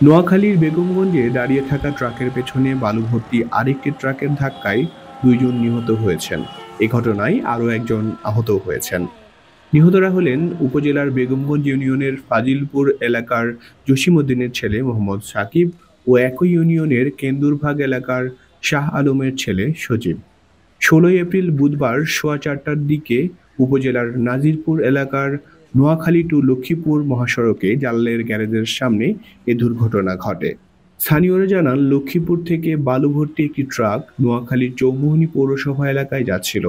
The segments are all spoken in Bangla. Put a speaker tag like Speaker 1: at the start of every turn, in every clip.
Speaker 1: নোয়াখালীর বেগমগঞ্জে দাঁড়িয়ে থাকা ট্রাকের পেছনে বালু ভর্তি আরেকটি ট্রাকের ধাক্কায় 2 জন নিহত হয়েছেন। এ ঘটনায় আরও একজন আহত হয়েছেন। নিহতরা হলেন উপজেলার বেগমগঞ্জ ইউনিয়নের ফাজিলপুর এলাকার জসিমউদ্দিনের ছেলে মোহাম্মদ সাকিব ও একই ইউনিয়নের কেন্দুরভাগ এলাকার শাহ আলমের ছেলে সজীব। 16 এপ্রিল বুধবার সোয়া 4টার দিকে উপজেলার নাজিরপুর এলাকার নোয়াখালী টু লক্ষ্মীপুর মহাসড়কে জালালের গ্যারেজের সামনে এ দুর্ঘটনা ঘটে। স্থানীয়রা জানান, লক্ষ্মীপুর থেকে বালু ভর্তি একটি ট্রাক নোয়াখালীর চৌমুহনী পৌরসভা এলাকায় যাচ্ছিল।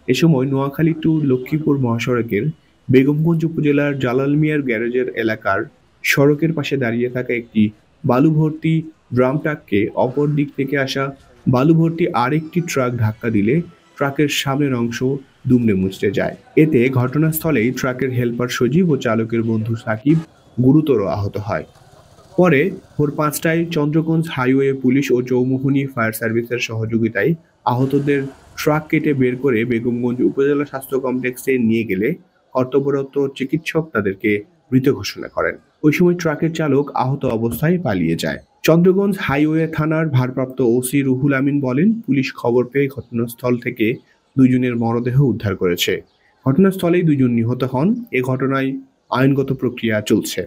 Speaker 1: এ সময় নোয়াখালী টু লক্ষ্মীপুর মহাসড়কের বেগমগঞ্জ উপজেলার জালাল মিয়ার গ্যারেজের এলাকার সড়কের পাশে দাঁড়িয়ে থাকা একটি বালু ভর্তি ড্রাম ট্রাককে অপর দিক থেকে আসা বালু ভর্তি আরেকটি ট্রাক ধাক্কা দিলে ট্রাকের সামনের অংশ দুমড়ে মুচড়ে যায়। এতে ঘটনাস্থলেই ট্রাকের হেলপার সজীব ও চালকের বন্ধু সাকিব গুরুতর আহত হয়। পরে ভোর 5টায় চন্দ্রগঞ্জ হাইওয়ে পুলিশ ও চৌমুহনী ফায়ার সার্ভিসের সহযোগিতায় আহতদের ট্রাক কেটে বের করে বেগমগঞ্জ উপজেলা স্বাস্থ্য কমপ্লেক্সে নিয়ে গেলে কর্তব্যরত চিকিৎসক তাদেরকে মৃত ঘোষণা করেন। ওই সময় ট্রাকের চালক আহত অবস্থায় পালিয়ে যায়। চন্দ্রগঞ্জ হাইওয়ে থানার ভারপ্রাপ্ত ওসি রুহুল আমিন বলেন, পুলিশ খবর পেয়ে ঘটনাস্থল থেকে 2 জনের মরদেহ উদ্ধার করেছে। ঘটনাস্থলেই 2 জন নিহত হন। এ ঘটনায় আইনগত প্রক্রিয়া চলছে।